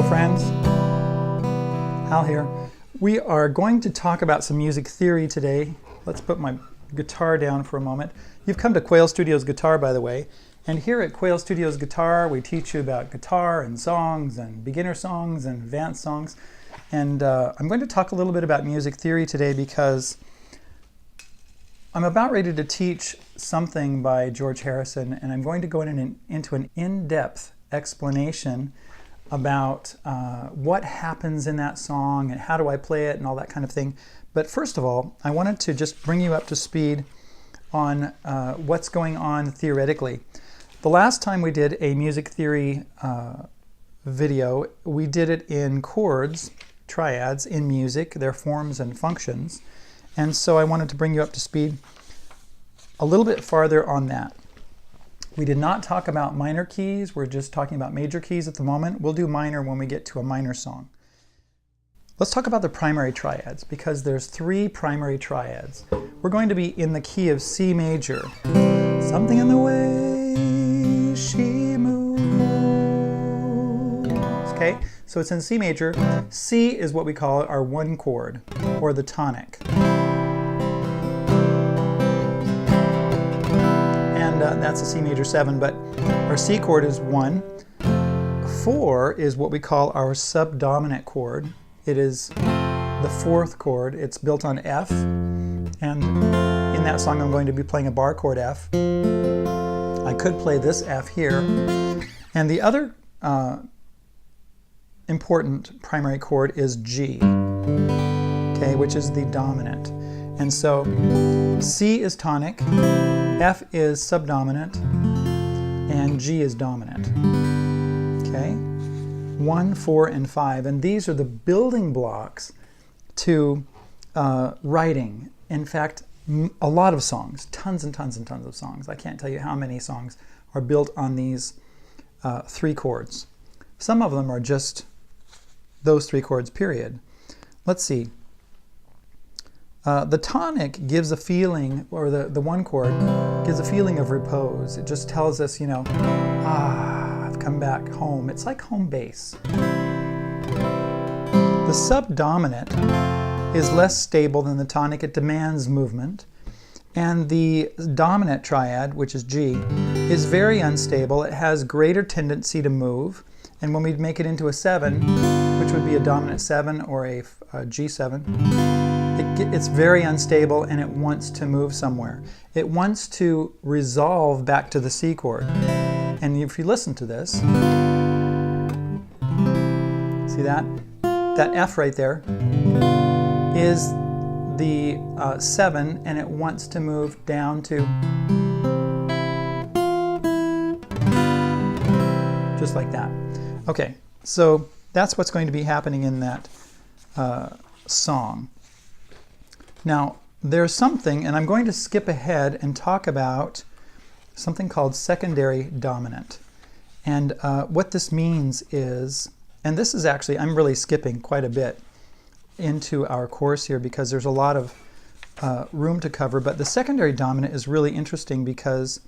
Hello friends, Hal here. We are going to talk about some music theory today. Let's put my guitar down for a moment. You've come to Quail Studios Guitar, by the way, and here at Quail Studios Guitar we teach you about guitar and songs and beginner songs and advanced songs. And I'm going to talk a little bit about music theory today because I'm about ready to teach something by George Harrison, and I'm going to go into an in-depth explanation about what happens in that song and how do I play it and all that kind of thing. But first of all, I wanted to just bring you up to speed on what's going on theoretically. The last time we did a music theory video, we did it in chords, triads in music, their forms and functions. And so I wanted to bring you up to speed a little bit farther on that. We did not talk about minor keys. We're just talking about major keys at the moment. We'll do minor when we get to a minor song. Let's talk about the primary triads, because there's three primary triads. We're going to be in the key of C major. Something in the way she moves. Okay, so it's in C major. C is what we call our one chord, or the tonic. That's a C major 7, but our C chord is 1. 4 is what we call our subdominant chord. It is the fourth chord. It's built on F, and in that song I'm going to be playing a bar chord F. I could play this F here, and the other important primary chord is G, okay, which is the dominant. And so C is tonic, F is subdominant, and G is dominant. Okay? 1, 4, and 5. And these are the building blocks to writing. In fact, a lot of songs, tons and tons and tons of songs. I can't tell you how many songs are built on these three chords. Some of them are just those three chords, period. Let's see. The tonic gives a feeling, or the one chord gives a feeling of repose. It just tells us, you know, I've come back home. It's like home base. The subdominant is less stable than the tonic. It demands movement. And the dominant triad, which is G, is very unstable. It has greater tendency to move. And when we make it into a 7, which would be a dominant 7 or a G7, it's very unstable and it wants to move somewhere. It wants to resolve back to the C chord. And if you listen to this, see that? That F right there is the 7, and it wants to move down to just like that. Okay, so that's what's going to be happening in that song. Now, there's something, and I'm going to skip ahead and talk about something called secondary dominant. And what this means is, and this is actually, I'm really skipping quite a bit into our course here because there's a lot of room to cover, but the secondary dominant is really interesting because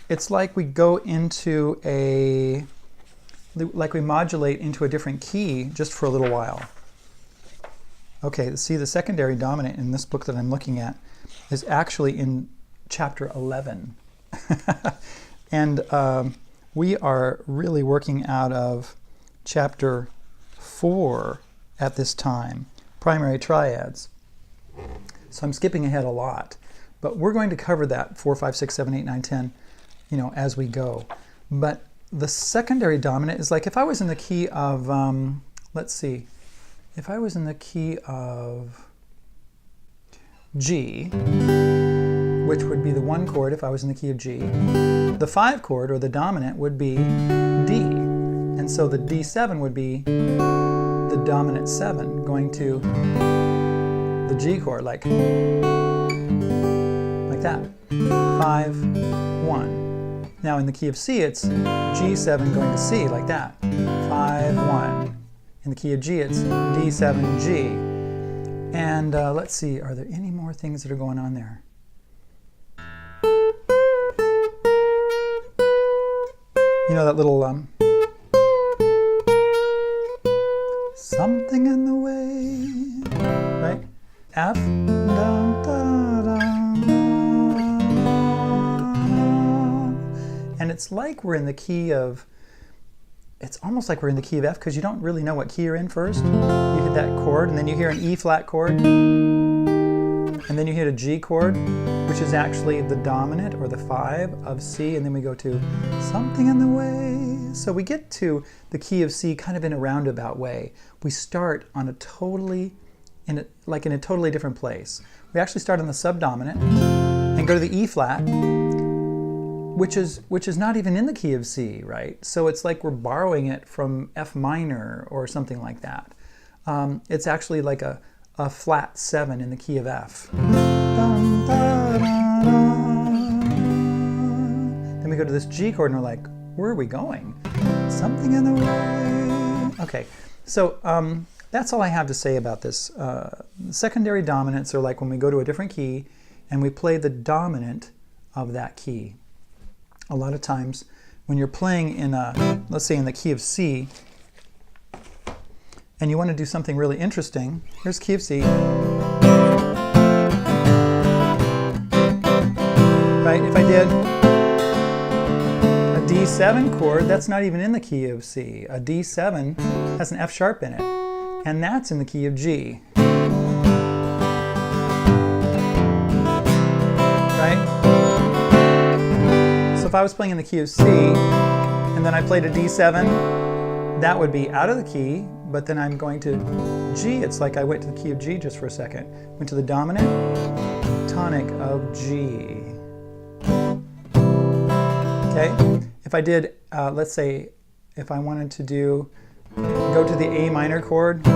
it's like we go into like we modulate into a different key just for a little while. Okay, see, the secondary dominant in this book that I'm looking at is actually in chapter 11. And we are really working out of chapter 4 at this time, primary triads. So I'm skipping ahead a lot, but we're going to cover that 4, 5, 6, 7, 8, 9, 10, you know, as we go. But the secondary dominant is like if I was in the key of, let's see, if I was in the key of G, which would be the one chord if I was in the key of G, the 5 chord, or the dominant, would be D. And so the D7 would be the dominant 7 going to the G chord, like that. 5, 1. Now in the key of C, it's G7 going to C, like that. 5, 1. In the key of G, it's D7, G. And let's see, are there any more things that are going on there? You know that little something in the way, right? F, da, da, da, and it's like we're in the key of, it's almost like we're in the key of F because you don't really know what key you're in first. You hit that chord and then you hear an E flat chord and then you hit a G chord, which is actually the dominant or the 5 of C, and then we go to something in the way. So we get to the key of C kind of in a roundabout way. We start on a totally, in a totally different place. We actually start on the subdominant and go to the E flat, which is not even in the key of C, right? So it's like we're borrowing it from F minor or something like that. It's actually like a flat 7 in the key of F. Then we go to this G chord and we're like, where are we going? Something in the way. Okay, so that's all I have to say about this. Secondary dominants are like when we go to a different key and we play the dominant of that key. A lot of times when you're playing in a, let's say in the key of C, and you want to do something really interesting, here's key of C. Right, if I did a D7 chord, that's not even in the key of C. A D7 has an F sharp in it, and that's in the key of G. Right? So if I was playing in the key of C, and then I played a D7, that would be out of the key, but then I'm going to G. It's like I went to the key of G just for a second. Went to the dominant tonic of G. Okay? If I did, let's say, if I wanted to go to the A minor chord,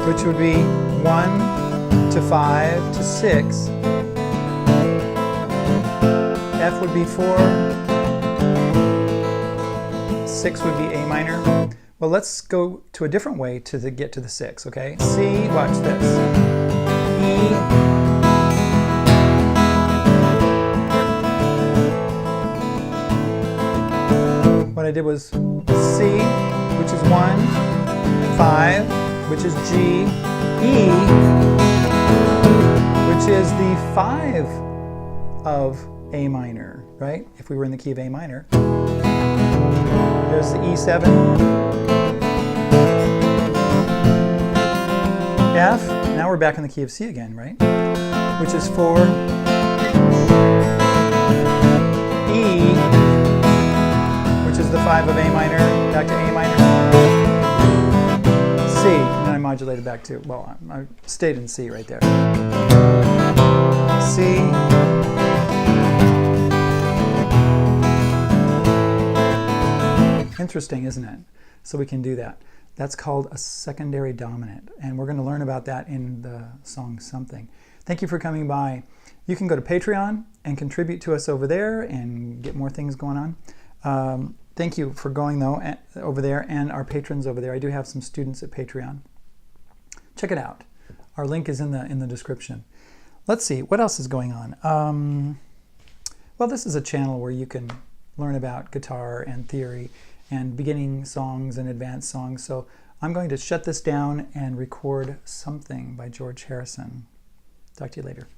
which would be 1 to 5 to 6. F would be 4. 6 would be A minor. Well, let's go to a different way to get to the 6, okay? C, watch this. E. What I did was C, which is 1, 5, which is G, E, which is the 5 of A minor, right? If we were in the key of A minor. There's the E7, F, now we're back in the key of C again, right? Which is 4, E, which is the 5 of A minor, back to A minor, C, and then I modulated back to, well, I stayed in C right there. C, interesting, isn't it? So we can do that. That's called a secondary dominant, and we're going to learn about that in the song Something. Thank you for coming by. You can go to Patreon and contribute to us over there and get more things going on. Thank you for going though over there, and our patrons over there. I do have some students at Patreon. Check it out. Our link is in the description. Let's see, what else is going on? Well, this is a channel where you can learn about guitar and theory and beginning songs and advanced songs. So I'm going to shut this down and record Something by George Harrison. Talk to you later.